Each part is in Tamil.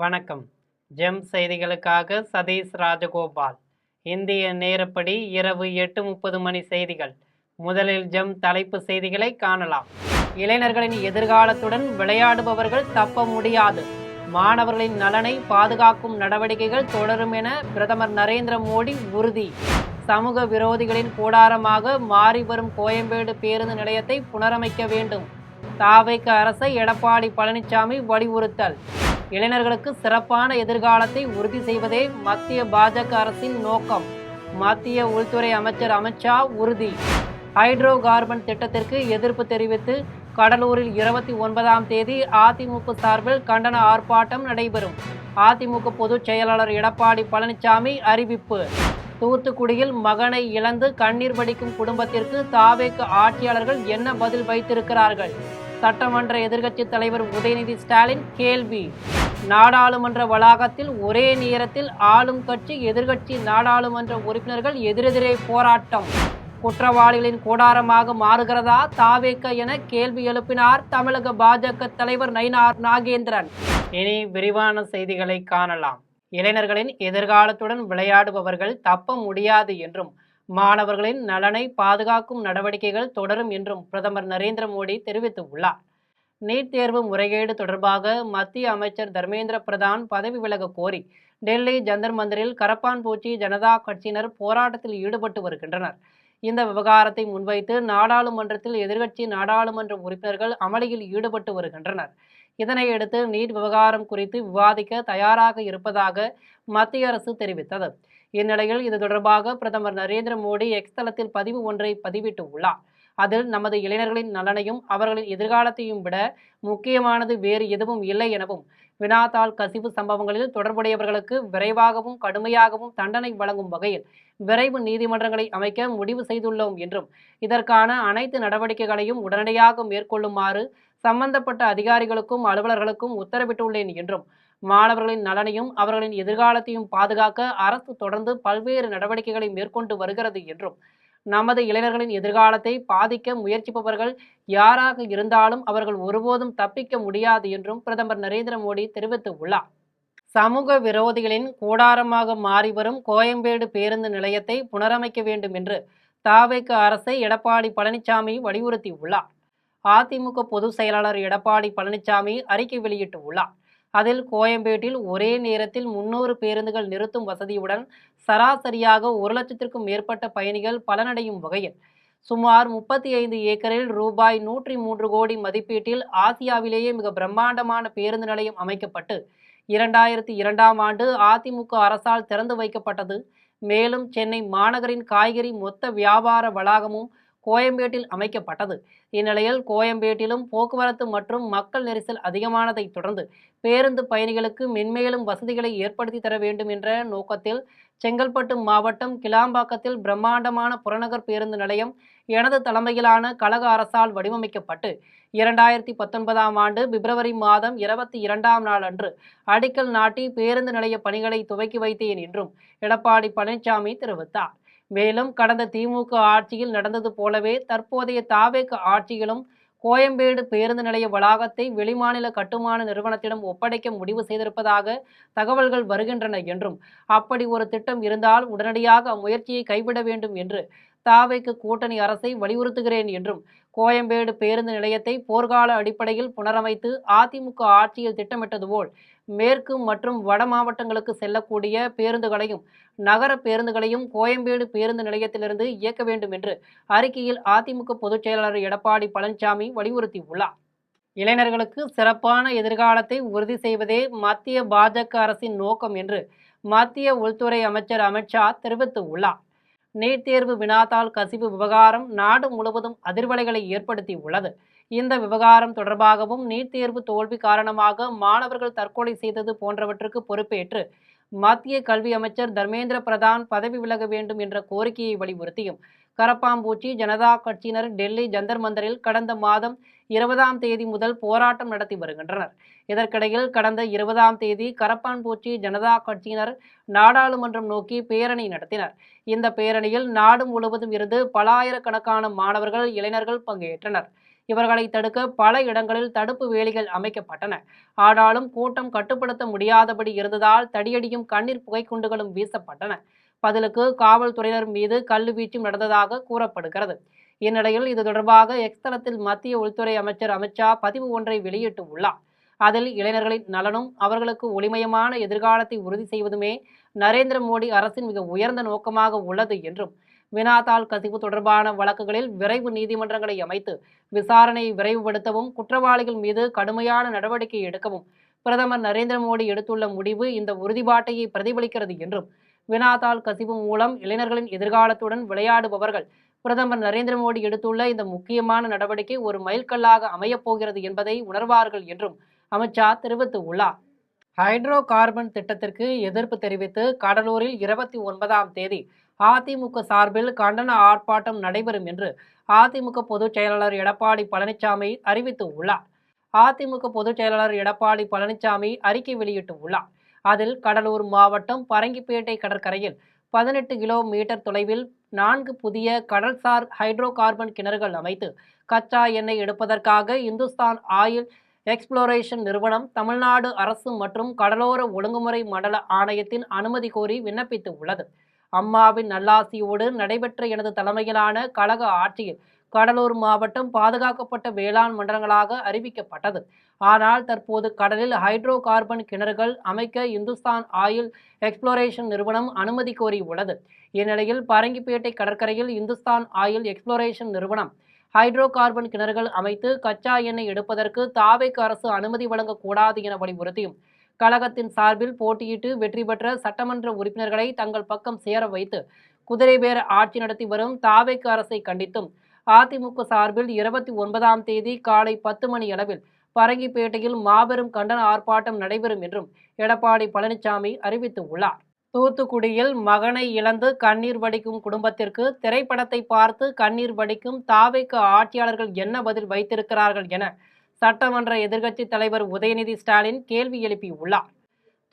வணக்கம். ஜெம் செய்திகளுக்காக சதீஷ் ராஜகோபால். இந்திய நேரப்படி இரவு 8:30 மணி செய்திகள். முதலில் ஜெம் தலைப்பு செய்திகளை காணலாம். இளைஞர்களின் எதிர்காலத்துடன் விளையாடுபவர்கள் தப்ப முடியாது. மாணவர்களின் நலனை பாதுகாக்கும் நடவடிக்கைகள் தொடரும் என பிரதமர் நரேந்திர மோடி உறுதி. சமூக விரோதிகளின் கூடாரமாக மாறி வரும் கோயம்பேடு பேருந்து நிலையத்தை புனரமைக்க வேண்டும். தாவேக அரசை எடப்பாடி பழனிசாமி வலியுறுத்தல். இளைஞர்களுக்கு சிறப்பான எதிர்காலத்தை உறுதி செய்வதே மத்திய பாஜக அரசின் நோக்கம். மத்திய உள்துறை அமைச்சர் அமித்ஷா உறுதி. ஹைட்ரோ கார்பன் திட்டத்திற்கு எதிர்ப்பு தெரிவித்து கடலூரில் 29ஆம் தேதி அதிமுக சார்பில் கண்டன ஆர்ப்பாட்டம் நடைபெறும். அதிமுக பொதுச் செயலாளர் எடப்பாடி பழனிசாமி அறிவிப்பு. தூத்துக்குடியில் மகனை இழந்து கண்ணீர் வடிக்கும் குடும்பத்திற்கு தாவேக ஆட்சியாளர்கள் என்ன பதில் வைத்திருக்கிறார்கள்? சட்டமன்ற எதிர்க்கட்சித் தலைவர் உதயநிதி ஸ்டாலின் கேள்வி. நாடாளுமன்ற வளாகத்தில் ஒரே நேரத்தில் ஆளும் கட்சி எதிர்க்கட்சி நாடாளுமன்ற உறுப்பினர்கள் எதிரெதிரே போராட்டம். குற்றவாளிகளின் கூடாரமாக மாறுகிறதா தாவேக என கேள்வி எழுப்பினார் தமிழக பாஜக தலைவர் நயினார் நாகேந்திரன். இனி விரிவான செய்திகளை காணலாம். இளைஞர்களின் எதிர்காலத்துடன் விளையாடுபவர்கள் தப்ப முடியாது என்றும் மாணவர்களின் நலனை பாதுகாக்கும் நடவடிக்கைகள் தொடரும் என்றும் பிரதமர் நரேந்திர மோடி தெரிவித்துள்ளார். நீட் தேர்வு முறைகேடு தொடர்பாக மத்திய அமைச்சர் தர்மேந்திர பிரதான் பதவி விலக கோரி டெல்லி ஜந்தர் மந்திரில் கரப்பான்பூச்சி ஜனதா கட்சியினர் போராட்டத்தில் ஈடுபட்டு வருகின்றனர். இந்த விவகாரத்தை முன்வைத்து நாடாளுமன்றத்தில் எதிர்க்கட்சி நாடாளுமன்ற உறுப்பினர்கள் அமளியில் ஈடுபட்டு வருகின்றனர். இதனையடுத்து நீட் விவகாரம் குறித்து விவாதிக்க தயாராக இருப்பதாக மத்திய அரசு தெரிவித்தது. இந்நிலையில் இது தொடர்பாக பிரதமர் நரேந்திர மோடி எக்ஸ் தளத்தில் பதிவு ஒன்றை பதிவிட்டுள்ளார். அதில் நமது இளைஞர்களின் நலனையும் அவர்களின் எதிர்காலத்தையும் விட முக்கியமானது வேறு எதுவும் இல்லை எனவும், வினாத்தாள் கசிவு சம்பவங்களில் தொடர்புடையவர்களுக்கு விரைவாகவும் கடுமையாகவும் தண்டனை வழங்கும் வகையில் விரைவு நீதிமன்றங்களை அமைக்க முடிவு செய்துள்ளோம் என்றும், இதற்கான அனைத்து நடவடிக்கைகளையும் உடனடியாக மேற்கொள்ளுமாறு சம்பந்தப்பட்ட அதிகாரிகளுக்கும் அலுவலர்களுக்கும் உத்தரவிட்டுள்ளேன் என்றும், மாணவர்களின் நலனையும் அவர்களின் எதிர்காலத்தையும் பாதுகாக்க அரசு தொடர்ந்து பல்வேறு நடவடிக்கைகளை மேற்கொண்டு வருகிறது என்றும், நமது இளைஞர்களின் எதிர்காலத்தை பாதிக்க முயற்சிப்பவர்கள் யாராக இருந்தாலும் அவர்கள் ஒருபோதும் தப்பிக்க முடியாது என்றும் பிரதமர் நரேந்திர மோடி தெரிவித்துள்ளார். சமூக விரோதிகளின் கூடாரமாக மாறி வரும் கோயம்பேடு பேருந்து நிலையத்தை புனரமைக்க வேண்டும் என்று தாவேக அரசை எடப்பாடி பழனிசாமி வலியுறுத்தியுள்ளார். அதிமுக பொதுச் செயலாளர் எடப்பாடி பழனிசாமி அறிக்கை வெளியிட்டுள்ளார். அதில் கோயம்பேட்டில் ஒரே நேரத்தில் 300 பேருந்துகள் நிறுத்தும் வசதியுடன் சராசரியாக 1,00,000க்கும் மேற்பட்ட பயணிகள் பலனடையும் வகையில் சுமார் 35 ஏக்கரில் ரூபாய் 103 கோடி மதிப்பீட்டில் ஆசியாவிலேயே மிக பிரம்மாண்டமான பேருந்து நிலையம் அமைக்கப்பட்டு 2002ஆம் ஆண்டு அதிமுக அரசால் திறந்து வைக்கப்பட்டது. மேலும் சென்னை மாநகரின் காய்கறி மொத்த வியாபார வளாகமும் கோயம்பேட்டில் அமைக்கப்பட்டது. இந்நிலையில் கோயம்பேட்டிலும் போக்குவரத்து மற்றும் மக்கள் நெரிசல் அதிகமானதை தொடர்ந்து பேருந்து பயணிகளுக்கு மென்மேலும் வசதிகளை ஏற்படுத்தி தர வேண்டும் என்ற நோக்கத்தில் செங்கல்பட்டு மாவட்டம் கிளாம்பாக்கத்தில் பிரம்மாண்டமான புறநகர் பேருந்து நிலையம் எனது தலைமையிலான கழக அரசால் வடிவமைக்கப்பட்டு 2019ஆம் ஆண்டு பிப்ரவரி மாதம் 22ஆம் நாள் அன்று அடிக்கல் நாட்டி பேருந்து நிலைய பணிகளை துவக்கி வைத்தேன் என்றும் எடப்பாடி பழனிசாமி தெரிவித்தார். மேலும் கடந்த திமுக ஆட்சியில் நடந்தது போலவே தற்போதைய தாவேக ஆட்சியிலும் கோயம்பேடு பேருந்து நிலைய வளாகத்தை வெளிமாநில கட்டுமான நிறுவனத்திடம் ஒப்படைக்க முடிவு செய்திருப்பதாக தகவல்கள் வருகின்றன என்றும், அப்படி ஒரு திட்டம் இருந்தால் உடனடியாக அம்முயற்சியை கைவிட வேண்டும் என்று தாவேக கூட்டணி அரசை வலியுறுத்துகிறேன் என்றும், கோயம்பேடு பேருந்து நிலையத்தை போர்க்கால அடிப்படையில் புனரமைத்து அதிமுக ஆட்சியில் திட்டமிட்டது போல் மேற்கு மற்றும் வட மாவட்டங்களுக்கு செல்லக்கூடிய பேருந்துகளையும் நகர பேருந்துகளையும் கோயம்பேடு பேருந்து நிலையத்திலிருந்து இயக்க வேண்டும் என்று அறிக்கையில் அதிமுக பொதுச் செயலாளர் எடப்பாடி பழனிசாமி வலியுறுத்தியுள்ளார். இளைஞர்களுக்கு சிறப்பான எதிர்காலத்தை உறுதி செய்வதே மத்திய பாஜக அரசின் நோக்கம் என்று மத்திய உள்துறை அமைச்சர் அமித்ஷா தெரிவித்துள்ளார். நீட் தேர்வு வினாத்தாள் கசிவு விவகாரம் நாடு முழுவதும் அதிர்வலைகளை ஏற்படுத்தி உள்ளது. இந்த விவகாரம் தொடர்பாகவும் நீட் தேர்வு தோல்வி காரணமாக மாணவர்கள் தற்கொலை செய்தது போன்றவற்றுக்கு பொறுப்பேற்று மத்திய கல்வி அமைச்சர் தர்மேந்திர பிரதான் பதவி விலக வேண்டும் என்ற கோரிக்கையை வலியுறுத்தியும் கரப்பாம்பூச்சி ஜனதா கட்சியினர் டெல்லி ஜந்தர் மந்தரில் கடந்த மாதம் 20ஆம் தேதி முதல் போராட்டம் நடத்தி வருகின்றனர். இதற்கிடையில் கடந்த 20ஆம் தேதி கரப்பான்பூச்சி ஜனதா கட்சியினர் நாடாளுமன்றம் நோக்கி பேரணி நடத்தினர். இந்த பேரணியில் நாடு முழுவதும் இருந்து பல ஆயிரக்கணக்கான மாணவர்கள், இளைஞர்கள் பங்கேற்றனர். இவர்களை தடுக்க பல இடங்களில் தடுப்பு வேலிகள் அமைக்கப்பட்டன. ஆனாலும் கூட்டம் கட்டுப்படுத்த முடியாதபடி இருந்ததால் தடியடியும் கண்ணீர் புகைக்குண்டுகளும் வீசப்பட்டன. பதிலுக்கு காவல்துறையினர் மீது கல்லுவீச்சும் நடந்ததாக கூறப்படுகிறது. இந்நிலையில் இது தொடர்பாக எக்ஸ் தளத்தில் மத்திய உள்துறை அமைச்சர் அமித்ஷா பதிவு ஒன்றை வெளியிட்டு உள்ளார். அதில் இளைஞர்களின் நலனும் அவர்களுக்கு ஒளிமயமான எதிர்காலத்தை உறுதி செய்வதுமே நரேந்திர மோடி அரசின் மிக உயர்ந்த நோக்கமாக உள்ளது என்றும், வினாத்தாள் கசிவு தொடர்பான வழக்குகளில் விரைவு நீதிமன்றங்களை அமைத்து விசாரணையை விரைவுபடுத்தவும், குற்றவாளிகள் மீது கடுமையான நடவடிக்கை எடுக்கவும் பிரதமர் நரேந்திர மோடி எடுத்துள்ள முடிவு இந்த உறுதிப்பாட்டையே பிரதிபலிக்கிறது என்றும், வினாத்தாள் கசிவு மூலம் இளைஞர்களின் எதிர்காலத்துடன் விளையாடுபவர்கள் பிரதமர் நரேந்திர மோடி எடுத்துள்ள இந்த முக்கியமான நடவடிக்கை ஒரு மைல்கல்லாக அமையப் போகிறது என்பதை உணர்வார்கள் என்றும் அமித்ஷா தெரிவித்துள்ளார். ஹைட்ரோ கார்பன் திட்டத்திற்கு எதிர்ப்பு தெரிவித்து கடலூரில் 29ஆம் தேதி அதிமுக சார்பில் கண்டன ஆர்ப்பாட்டம் நடைபெறும் என்று அதிமுக பொதுச் செயலாளர் எடப்பாடி பழனிசாமி அறிவித்துள்ளார். அதிமுக பொதுச் செயலாளர் எடப்பாடி பழனிசாமி அறிக்கை வெளியிட்டுள்ளார். அதில் கடலூர் மாவட்டம் பரங்கிப்பேட்டை கடற்கரையில் 18 கிலோமீட்டர் தொலைவில் 4 புதிய கடல்சார் ஹைட்ரோ கார்பன் கிணறுகள் அமைத்து கச்சா எண்ணெய் எடுப்பதற்காக இந்துஸ்தான் ஆயில் எக்ஸ்ப்ளோரேஷன் நிறுவனம் தமிழ்நாடு அரசு மற்றும் கடலோர ஒழுங்குமுறை மண்டல ஆணையத்தின் அனுமதி கோரி விண்ணப்பித்து உள்ளது. அம்மாவின் நல்லாசியோடு நடைபெற்ற எனது தலைமையிலான கழக ஆட்சியில் கடலூர் மாவட்டம் பாதுகாக்கப்பட்ட வேளாண் மண்டலங்களாக அறிவிக்கப்பட்டது. ஆனால் தற்போது கடலில் ஹைட்ரோ கார்பன் கிணறுகள் அமைக்க இந்துஸ்தான் ஆயில் எக்ஸ்ப்ளோரேஷன் நிறுவனம் அனுமதி கோரியுள்ளது. இந்நிலையில் பரங்கிப்பேட்டை கடற்கரையில் இந்துஸ்தான் ஆயில் எக்ஸ்ப்ளோரேஷன் நிறுவனம் ஹைட்ரோ கார்பன் கிணறுகள் அமைத்து கச்சா எண்ணெய் எடுப்பதற்கு தாவேக்கு அரசு அனுமதி வழங்கக்கூடாது என வலியுறுத்தியும், கழகத்தின் சார்பில் போட்டியிட்டு வெற்றி பெற்ற சட்டமன்ற உறுப்பினர்களை தங்கள் பக்கம் சேர வைத்து குதிரைபேர ஆட்சி நடத்தி வரும் தாவேக்கு அரசை கண்டித்தும் அதிமுக சார்பில் 29ஆம் தேதி காலை 10 மணி அளவில் பரங்கிப்பேட்டையில் மாபெரும் கண்டன ஆர்ப்பாட்டம் நடைபெறும் என்றும் எடப்பாடி பழனிசாமி அறிவித்துள்ளார். தூத்துக்குடியில் மகனை இழந்து கண்ணீர் வடிக்கும் குடும்பத்திற்கு திரைப்படத்தை பார்த்து கண்ணீர் வடிக்கும் தாவேக ஆட்சியாளர்கள் என்ன பதில் வைத்திருக்கிறார்கள் என சட்டமன்ற எதிர்க்கட்சி தலைவர் உதயநிதி ஸ்டாலின் கேள்வி எழுப்பியுள்ளார்.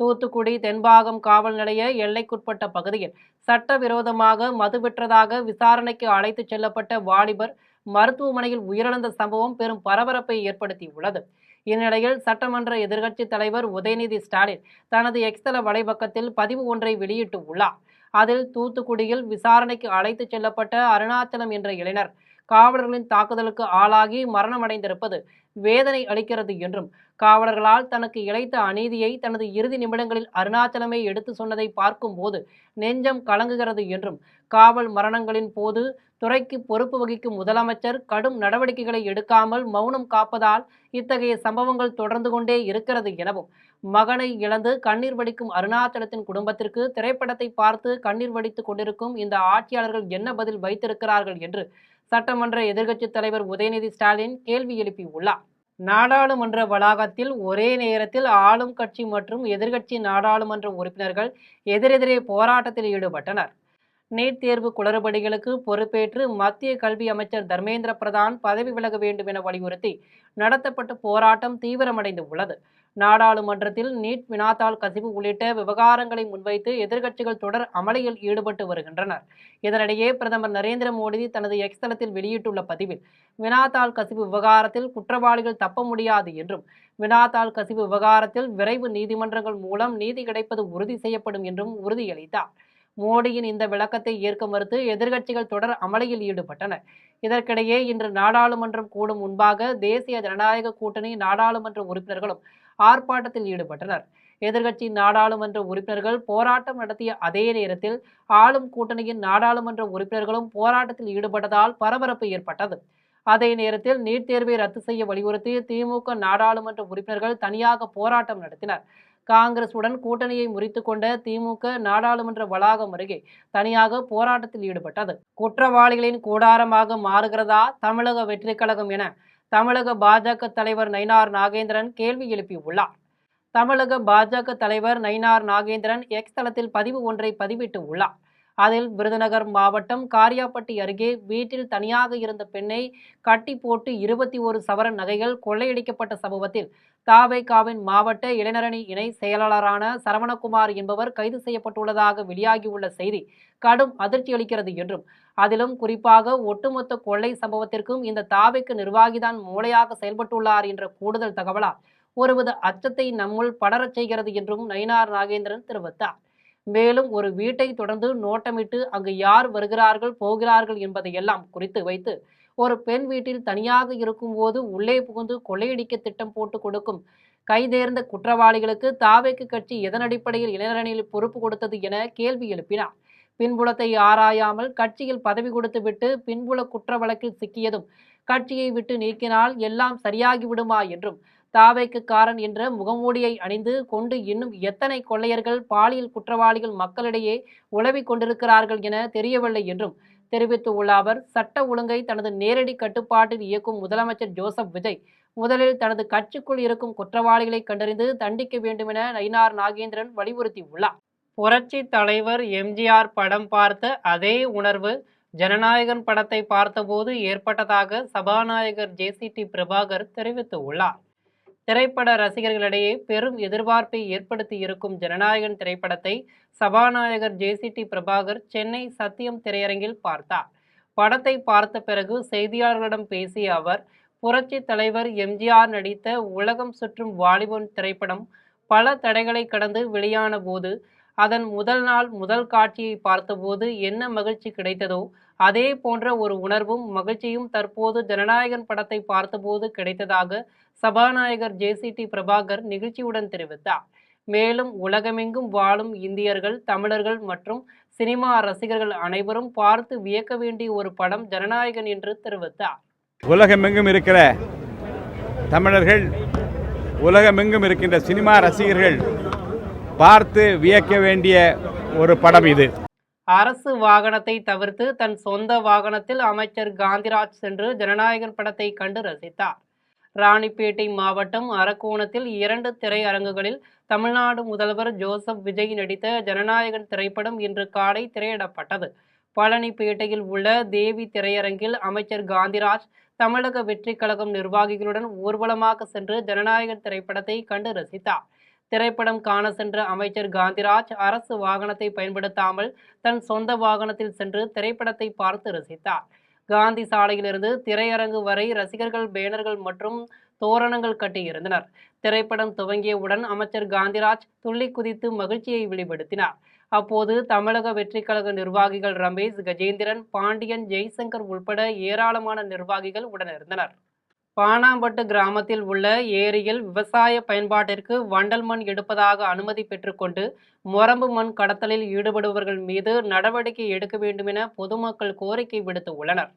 தூத்துக்குடி தென்பாகம் காவல் நிலைய எல்லைக்குட்பட்ட பகுதியில் சட்டவிரோதமாக மது விற்றதாக விசாரணைக்கு அழைத்துச் செல்லப்பட்ட வாலிபர் மருத்துவமனையில் உயிரிழந்த சம்பவம் பெரும் பரபரப்பை ஏற்படுத்தியுள்ளது. இந்நிலையில் சட்டமன்ற எதிர்க்கட்சி தலைவர் உதயநிதி ஸ்டாலின் தனது எக்ஸ்தல வலைப்பக்கத்தில் பதிவு ஒன்றை வெளியிட்டுள்ளார். அதில் தூத்துக்குடியில் விசாரணைக்கு அழைத்துச் செல்லப்பட்ட அருணாச்சலம் என்ற இளைஞர் காவலர்களின் தாக்குதலுக்கு ஆளாகி மரணமடைந்திருப்பது வேதனை அளிக்கிறது என்றும், காவலர்களால் தனக்கு இழைத்த அநீதியை தனது இறுதி நிமிடங்களில் அருணாச்சலமே எடுத்து சொன்னதை பார்க்கும்போது நெஞ்சம் கலங்குகிறது என்றும், காவல் மரணங்களின் போது துறைக்கு பொறுப்பு வகிக்கும் முதலமைச்சர் கடும் நடவடிக்கைகளை எடுக்காமல் மௌனம் காப்பதால் இத்தகைய சம்பவங்கள் தொடர்ந்து கொண்டே இருக்கிறது எனவும், மகனை இழந்து கண்ணீர் வடிக்கும் அருணாச்சலத்தின் குடும்பத்திற்கு திரைப்படத்தை பார்த்து கண்ணீர் வடித்துக் கொண்டிருக்கும் இந்த ஆட்சியாளர்கள் என்ன பதில் வைத்திருக்கிறார்கள் என்று சட்டமன்ற எதிர்க்கட்சி தலைவர் உதயநிதி ஸ்டாலின் கேள்வி எழுப்பியுள்ளார். நாடாளுமன்ற வளாகத்தில் ஒரே நேரத்தில் ஆளும் கட்சி மற்றும் எதிர்க்கட்சி நாடாளுமன்ற உறுப்பினர்கள் எதிரெதிரே போராட்டத்தில் ஈடுபட்டனர். நீட் தேர்வு குளறுபடிகளுக்கு பொறுப்பேற்று மத்திய கல்வி அமைச்சர் தர்மேந்திர பிரதான் பதவி விலக வேண்டும் என வலியுறுத்தி நடத்தப்பட்ட போராட்டம் தீவிரமடைந்து உள்ளது. நாடாளுமன்றத்தில் நீட் வினாத்தாள் கசிவு உள்ளிட்ட விவகாரங்களை முன்வைத்து எதிர்க்கட்சிகள் தொடர் அமளியில் ஈடுபட்டு வருகின்றனர். இதனிடையே பிரதமர் நரேந்திர மோடி தனது எக்ஸ் தளத்தில் வெளியிட்டுள்ள பதிவில் வினாத்தாள் கசிவு விவகாரத்தில் குற்றவாளிகள் தப்ப முடியாது என்றும், வினாத்தாள் கசிவு விவகாரத்தில் விரைவு நீதிமன்றங்கள் மூலம் நீதி கிடைப்பது உறுதி செய்யப்படும் என்றும் உறுதியளித்தார். மோடியின் இந்த விளக்கத்தை ஏற்க மறுத்து எதிர்க்கட்சிகள் தொடர் அமளியில் ஈடுபட்டன. இதற்கிடையே இன்று நாடாளுமன்றம் கூடும் முன்பாக தேசிய ஜனநாயக கூட்டணி நாடாளுமன்ற உறுப்பினர்களும் ஆர்ப்பாட்டத்தில் ஈடுபட்டனர். எதிர்க்கட்சி நாடாளுமன்ற உறுப்பினர்கள் போராட்டம் நடத்திய அதே நேரத்தில் ஆளும் கூட்டணியின் நாடாளுமன்ற உறுப்பினர்களும் போராட்டத்தில் ஈடுபட்டதால் பரபரப்பு ஏற்பட்டது. அதே நேரத்தில் நீட் தேர்வை ரத்து செய்ய வலியுறுத்தி திமுக நாடாளுமன்ற உறுப்பினர்கள் தனியாக போராட்டம் நடத்தினர். காங்கிரசுடன் கூட்டணியை முறித்துக் கொண்ட திமுக நாடாளுமன்ற வளாகம் அருகே தனியாக போராட்டத்தில் ஈடுபட்டது. குற்றவாளிகளின் கூடாரமாக மாறுகிறதா தமிழக வெற்றிக் கழகம் என தமிழக பாஜக தலைவர் நயினார் நாகேந்திரன் கேள்வி எழுப்பியுள்ளார். தமிழக பாஜக தலைவர் நயினார் நாகேந்திரன் எக்ஸ் தளத்தில் பதிவு ஒன்றை பதிவிட்டு உள்ளார். அதில் விருதுநகர் மாவட்டம் காரியாபட்டி அருகே வீட்டில் தனியாக இருந்த பெண்ணை கட்டி போட்டு 21 சவரன் நகைகள் கொள்ளையடிக்கப்பட்ட சம்பவத்தில் தவேகாவின் மாவட்ட இளைஞரணி இணை செயலாளரான சரவணகுமார் என்பவர் கைது செய்யப்பட்டுள்ளதாக வெளியாகியுள்ள செய்தி கடும் அதிர்ச்சி அளிக்கிறது என்றும், அதிலும் குறிப்பாக ஒட்டுமொத்த கொள்ளை சம்பவத்திற்கும் இந்த தவேக நிர்வாகிதான் மூளையாக செயல்பட்டுள்ளார் என்ற கூடுதல் தகவலால் ஒருவித அச்சத்தை நம்முள் படரச் செய்கிறது என்றும் நயினார் நாகேந்திரன் தெரிவித்தார். மேலும் ஒரு வீட்டை தொடர்ந்து நோட்டமிட்டு அங்கு யார் வருகிறார்கள் போகிறார்கள் என்பதையெல்லாம் குறித்து வைத்து ஒரு பெண் வீட்டில் தனியாக இருக்கும்போது உள்ளே புகுந்து கொள்ளையடிக்க திட்டம் போட்டு கொடுக்கும் கைதேர்ந்த குற்றவாளிகளுக்கு தவேக கட்சி எதன் அடிப்படையில் இளைஞரணியில் பொறுப்பு கொடுத்தது என கேள்வி எழுப்பினார். பின்புலத்தை ஆராயாமல் கட்சியில் பதவி கொடுத்துவிட்டு பின்புல குற்ற வழக்கில் சிக்கியதும் கட்சியை விட்டு நீக்கினால் எல்லாம் சரியாகிவிடுமா என்றும், தவேகக்காரன் என்ற முகமூடியை அணிந்து கொண்டு இன்னும் எத்தனை கொள்ளையர்கள் பாலியல் குற்றவாளிகள் மக்களிடையே உலவிக் கொண்டிருக்கிறார்கள் என தெரியவில்லை என்றும் தெரிவித்துள்ள அவர், சட்ட ஒழுங்கை தனது நேரடி கட்டுப்பாட்டில் இயக்கும் முதலமைச்சர் ஜோசப் விஜய் முதலில் தனது கட்சிக்குள் இருக்கும் குற்றவாளிகளை கண்டறிந்து தண்டிக்க வேண்டும் என நயினார் நாகேந்திரன் வலியுறுத்தியுள்ளார். புரட்சி தலைவர் எம்ஜிஆர் படம் பார்த்த அதே உணர்வு ஜனநாயகன் படத்தை பார்த்தபோது ஏற்பட்டதாக சபாநாயகர் ஜேசிடி பிரபாகர் தெரிவித்துள்ளார். திரைப்பட ரசிகர்களிடையே பெரும் எதிர்பார்ப்பை ஏற்படுத்தி இருக்கும் ஜனநாயகன் திரைப்படத்தை சபாநாயகர் ஜேசிடி பிரபாகர் சென்னை சத்தியம் திரையரங்கில் பார்த்தார். படத்தை பார்த்த பிறகு செய்தியாளர்களிடம் பேசிய அவர், புரட்சி தலைவர் எம்ஜிஆர் நடித்த உலகம் சுற்றும் வாலிபன் திரைப்படம் பல தடைகளை கடந்து வெளியான போது அதன் முதல் நாள் முதல் காட்சியை பார்த்தபோது என்ன மகிழ்ச்சி கிடைத்ததோ அதே போன்ற ஒரு உணர்வும் மகிழ்ச்சியும் தற்போது ஜனநாயகன் படத்தை பார்த்தபோது கிடைத்ததாக சபாநாயகர் ஜேசிடி பிரபாகர் நிகழ்ச்சியுடன் தெரிவித்தார். மேலும் உலகமெங்கும் வாழும் இந்தியர்கள், தமிழர்கள் மற்றும் சினிமா ரசிகர்கள் அனைவரும் பார்த்து வியக்க வேண்டிய ஒரு படம் ஜனநாயகன் என்று தெரிவித்தார். உலகமெங்கும் இருக்கிற தமிழர்கள், உலகமெங்கும் இருக்கின்ற சினிமா ரசிகர்கள் பார்த்து வியக்க வேண்டிய ஒரு படம் இது. அரசு வாகனத்தை தவிர்த்து தன் சொந்த வாகனத்தில் அமைச்சர் காந்திராஜ் சென்று ஜனநாயகன் படத்தை கண்டு ரசித்தார். ராணிப்பேட்டை மாவட்டம் அரக்கோணத்தில் 2 திரையரங்குகளில் தமிழ்நாடு முதல்வர் ஜோசப் விஜய் நடித்த ஜனநாயகன் திரைப்படம் இன்று காலை திரையிடப்பட்டது. பழனிப்பேட்டையில் உள்ள தேவி திரையரங்கில் அமைச்சர் காந்திராஜ் தமிழக வெற்றி கழகம் நிர்வாகிகளுடன் ஊர்வலமாக சென்று ஜனநாயகன் திரைப்படத்தை கண்டு ரசித்தார். திரைப்படம் காண சென்ற அமைச்சர் காந்திராஜ் அரசு வாகனத்தை பயன்படுத்தாமல் தன் சொந்த வாகனத்தில் சென்று திரைப்படத்தை பார்த்து ரசித்தார். காந்தி சாலையிலிருந்து திரையரங்கு வரை ரசிகர்கள் பேனர்கள் மற்றும் தோரணங்கள் கட்டியிருந்தனர். திரைப்படம் துவங்கியவுடன் அமைச்சர் காந்திராஜ் துள்ளி குதித்து மகிழ்ச்சியை வெளிப்படுத்தினார். அப்போது தமிழக வெற்றி கழக நிர்வாகிகள் ரமேஷ், கஜேந்திரன், பாண்டியன், ஜெய்சங்கர் உள்பட ஏராளமான நிர்வாகிகள் உடனிருந்தனர். பானாம்பட்டு கிராமத்தில் உள்ள ஏரியில் விவசாய பயன்பாட்டிற்கு வண்டல் மண் எடுப்பதாக அனுமதி பெற்றுக்கொண்டு மொரம்பு மண் கடத்தலில் ஈடுபடுபவர்கள் மீது நடவடிக்கை எடுக்க வேண்டும் என பொதுமக்கள் கோரிக்கை விடுத்துள்ளனர்.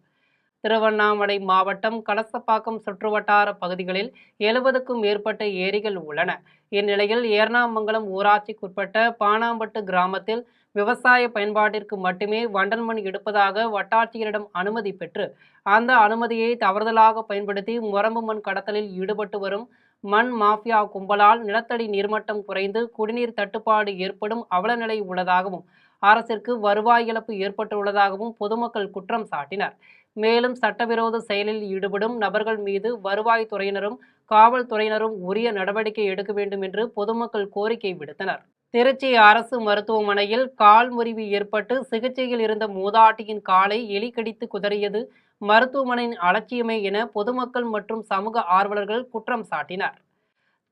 திருவண்ணாமலை மாவட்டம் கலசப்பாக்கம் சுற்றுவட்டார பகுதிகளில் 70க்கும் மேற்பட்ட ஏரிகள் உள்ளன. இந்நிலையில் ஏர்ணாமங்கலம் ஊராட்சிக்குட்பட்ட பானாம்பட்டு கிராமத்தில் விவசாய பயன்பாட்டிற்கு மட்டுமே வண்டல் மண் எடுப்பதாக வட்டாட்சியரிடம் அனுமதி பெற்று அந்த அனுமதியை தவறுதலாக பயன்படுத்தி மொரம்பு மண் கடத்தலில் ஈடுபட்டு வரும் மண் மாஃபியா கும்பலால் நிலத்தடி நீர்மட்டம் குறைந்து குடிநீர் தட்டுப்பாடு ஏற்படும் அவலநிலை உள்ளதாகவும் அரசிற்கு வருவாய் இழப்பு ஏற்பட்டுள்ளதாகவும் பொதுமக்கள் குற்றம் சாட்டினர். மேலும் சட்டவிரோத செயலில் ஈடுபடும் நபர்கள் மீது வருவாய்த்துறையினரும் காவல்துறையினரும் உரிய நடவடிக்கை எடுக்க வேண்டும் என்று பொதுமக்கள் கோரிக்கை விடுத்தனர். திருச்சி அரசு மருத்துவமனையில் கால் முறிவு ஏற்பட்டு சிகிச்சையில் இருந்த மூதாட்டியின் காலை எலி கடித்து குதறியது மருத்துவமனையின் அலட்சியமே என பொதுமக்கள் மற்றும் சமூக ஆர்வலர்கள் குற்றம் சாட்டினர்.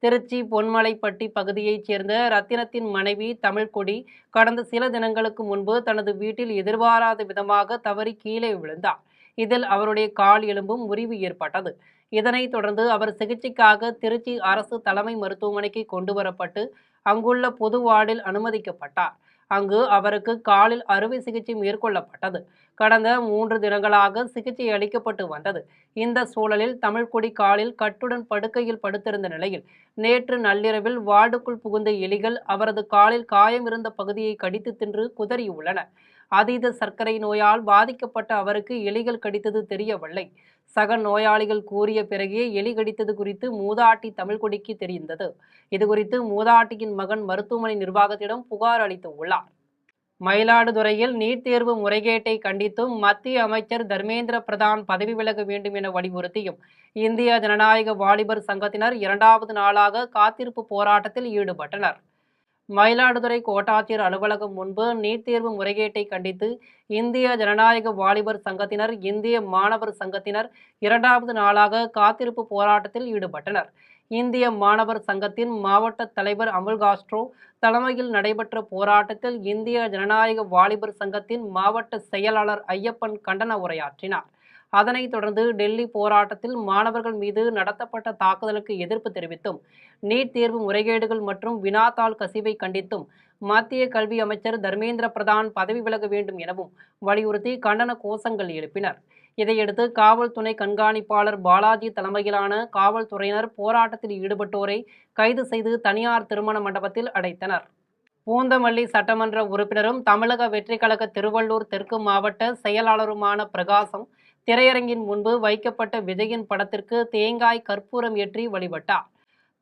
திருச்சி பொன்மலைப்பட்டி பகுதியைச் சேர்ந்த ரத்தினத்தின் மனைவி தமிழ்கொடி கடந்த சில தினங்களுக்கு முன்பு தனது வீட்டில் எதிர்பாராத விதமாக தவறி கீழே விழுந்தார். இதில் அவருடைய கால் எலும்பும் முறிவு ஏற்பட்டது. இதனைத் தொடர்ந்து அவர் சிகிச்சைக்காக திருச்சி அரசு தலைமை மருத்துவமனைக்கு கொண்டு வரப்பட்டு அங்குள்ள பொது வார்டில் அனுமதிக்கப்பட்டார். அங்கு அவருக்கு காலில் அறுவை சிகிச்சை மேற்கொள்ளப்பட்டது. கடந்த 3 தினங்களாக சிகிச்சை அளிக்கப்பட்டு வந்தது. இந்த சூழலில் தமிழ்கொடி காலில் கட்டுடன் படுக்கையில் படுத்திருந்த நிலையில் நேற்று நள்ளிரவில் வார்டுக்குள் புகுந்த எலிகள் அவரது காலில் காயம் இருந்த பகுதியை கடித்து தின்று குதறியுள்ளன. அதீத சர்க்கரை நோயால் பாதிக்கப்பட்ட அவருக்கு எலிகள் கடித்தது தெரியவில்லை. சக நோயாளிகள் கூறிய பிறகே எலி கடித்தது குறித்து மூதாட்டி தமிழ்கொடிக்கு தெரிந்தது. இதுகுறித்து மூதாட்டியின் மகன் மருத்துவமனை நிர்வாகத்திடம் புகார் அளித்துள்ளார். மயிலாடுதுறையில் நீட் தேர்வு முறைகேட்டை கண்டித்தும் மத்திய அமைச்சர் தர்மேந்திர பிரதான் பதவி விலக வேண்டும் என வலியுறுத்தியும் இந்திய ஜனநாயக வாலிபர் சங்கத்தினர் 2வது நாளாக காத்திருப்பு போராட்டத்தில் ஈடுபட்டனர். மயிலாடுதுறை கோட்டாட்சியர் அலுவலகம் முன்பு நீட் தேர்வு முறைகேட்டை கண்டித்து இந்திய ஜனநாயக வாலிபர் சங்கத்தினர், இந்திய மாணவர் சங்கத்தினர் 2வது நாளாக காத்திருப்பு போராட்டத்தில் ஈடுபட்டனர். இந்திய மாணவர் சங்கத்தின் மாவட்ட தலைவர் அமுல் காஸ்ட்ரோ தலைமையில் நடைபெற்ற போராட்டத்தில் இந்திய ஜனநாயக வாலிபர் சங்கத்தின் மாவட்ட செயலாளர் ஐயப்பன் கண்டன உரையாற்றினார். அதனைத் தொடர்ந்து டெல்லி போராட்டத்தில் மாணவர்கள் மீது நடத்தப்பட்ட தாக்குதலுக்கு எதிர்ப்பு தெரிவித்தும், நீட் தேர்வு முறைகேடுகள் மற்றும் வினாத்தாள் கசிவை கண்டித்தும் மத்திய கல்வி அமைச்சர் தர்மேந்திர பிரதான் பதவி விலக வேண்டும் எனவும் வலியுறுத்தி கண்டன கோஷங்கள் எழுப்பினர். இதையடுத்து காவல் துணை கண்காணிப்பாளர் பாலாஜி தலைமையிலான காவல்துறையினர் போராட்டத்தில் ஈடுபட்டோரை கைது செய்து தனியார் திருமண மண்டபத்தில் அடைத்தனர். பூந்தமல்லி சட்டமன்ற உறுப்பினரும் தமிழக வெற்றிக் கழக திருவள்ளூர் தெற்கு மாவட்ட செயலாளருமான பிரகாசம் திரையரங்கின் முன்பு வைக்கப்பட்ட விஜயின் படத்திற்கு தேங்காய் கற்பூரம் ஏற்றி வழிபட்டார்.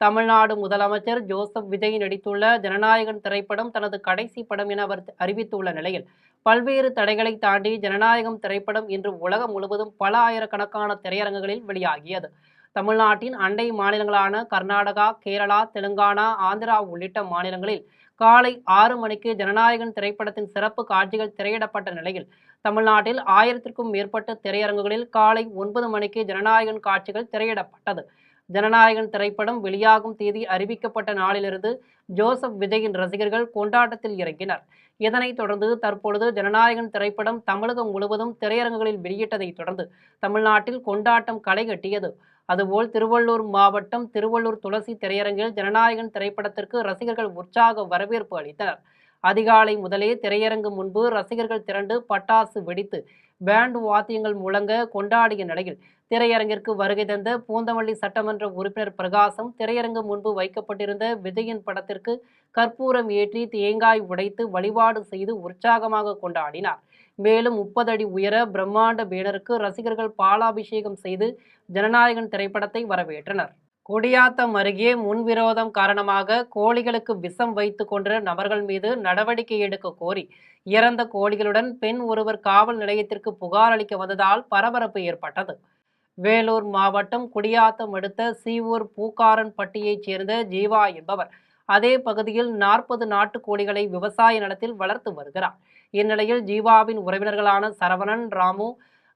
தமிழ்நாடு முதலமைச்சர் ஜோசப் விஜய் நடித்துள்ள ஜனநாயகன் திரைப்படம் தனது கடைசி படம் என அவர் அறிவித்துள்ள நிலையில் பல்வேறு தடைகளை தாண்டி ஜனநாயகம் திரைப்படம் இன்று உலகம் முழுவதும் பல ஆயிரக்கணக்கான திரையரங்குகளில் வெளியாகியது. தமிழ்நாட்டின் அண்டை மாநிலங்களான கர்நாடகா, கேரளா, தெலுங்கானா, ஆந்திரா உள்ளிட்ட மாநிலங்களில் காலை 6 மணிக்கு ஜனநாயகன் திரைப்படத்தின் சிறப்பு காட்சிகள் திரையிடப்பட்ட நிலையில் தமிழ்நாட்டில் 1000க்கும் மேற்பட்ட திரையரங்குகளில் காலை 9 மணிக்கு ஜனநாயகன் காட்சிகள் திரையிடப்பட்டது. ஜனநாயகன் திரைப்படம் வெளியாகும் தேதி அறிவிக்கப்பட்ட நாளிலிருந்து ஜோசப் விஜயின் ரசிகர்கள் கொண்டாட்டத்தில் இறங்கினர். இதனைத் தொடர்ந்து தற்பொழுது ஜனநாயகன் திரைப்படம் தமிழகம் முழுவதும் திரையரங்குகளில் வெளியிட்டதை தொடர்ந்து தமிழ்நாட்டில் கொண்டாட்டம் களை கட்டியது. அதுபோல் திருவள்ளூர் மாவட்டம் திருவள்ளூர் துளசி திரையரங்கில் ஜனநாயகன் திரைப்படத்திற்கு ரசிகர்கள் உற்சாக வரவேற்பு அளித்தனர். அதிகாலை முதலே திரையரங்கு முன்பு ரசிகர்கள் திரண்டு பட்டாசு வெடித்து பேண்ட் வாத்தியங்கள் முழங்க கொண்டாடிய நிலையில் திரையரங்கிற்கு வருகை தந்த பூந்தமல்லி சட்டமன்ற உறுப்பினர் பிரகாசம் திரையரங்கு முன்பு வைக்கப்பட்டிருந்த விஜயின் படத்திற்கு கற்பூரம் ஏற்றி தேங்காய் உடைத்து வழிபாடு செய்து உற்சாகமாக கொண்டாடினார். மேலும் 30 அடி உயர பிரம்மாண்ட பேனருக்கு ரசிகர்கள் பாலாபிஷேகம் செய்து ஜனநாயகன் திரைப்படத்தை வரவேற்றனர். குடியாத்தம் அருகே முன்விரோதம் காரணமாக கோழிகளுக்கு விஷம் வைத்து கொன்ற நபர்கள் மீது நடவடிக்கை எடுக்க கோரி இறந்த கோழிகளுடன் பெண் ஒருவர் காவல் நிலையத்திற்கு புகார் அளிக்க வந்ததால் பரபரப்பு ஏற்பட்டது. வேலூர் மாவட்டம் குடியாத்தம் அடுத்த சீவூர் பூக்காரன்பட்டியைச் சேர்ந்த ஜீவா என்பவர் அதே பகுதியில் 40 நாட்டு கோழிகளை விவசாய நிலத்தில் வளர்த்து வருகிறார். இந்நிலையில் ஜீவாவின் உறவினர்களான சரவணன், ராமு,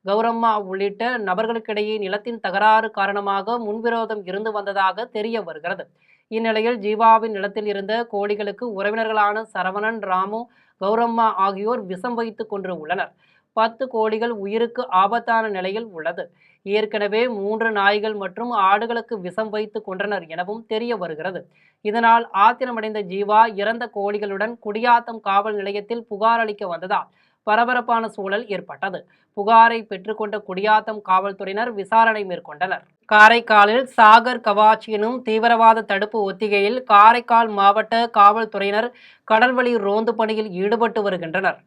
கௌரம்மா உள்ளிட்ட நபர்களுக்கிடையே நிலத்தின் தகராறு காரணமாக முன்விரோதம் இருந்து வந்ததாக தெரிய வருகிறது. இந்நிலையில் ஜீவாவின் நிலத்தில் இருந்த கோழிகளுக்கு உறவினர்களான சரவணன், ராமு, கௌரம்மா ஆகியோர் விஷம் வைத்து கொன்று உள்ளனர். 10 கோழிகள் உயிருக்கு ஆபத்தான நிலையில் உள்ளது. ஏற்கனவே 3 நாய்கள் மற்றும் ஆடுகளுக்கு விஷம் வைத்து கொன்றனர் எனவும் தெரிய வருகிறது. இதனால் ஆத்திரமடைந்த ஜீவா இறந்த கோழிகளுடன் குடியாத்தம் காவல் நிலையத்தில் புகார் அளிக்க வந்ததால் பரபரப்பான சூழல் ஏற்பட்டது. புகாரை பெற்றுக்கொண்ட குடியாத்தம் காவல்துறையினர் விசாரணை மேற்கொண்டனர். காரைக்காலில் சாகர் கவாச் எனும் தீவிரவாத தடுப்பு ஒத்திகையில் காரைக்கால் மாவட்ட காவல்துறையினர் கடல்வழி ரோந்து பணியில் ஈடுபட்டு வருகின்றனர்.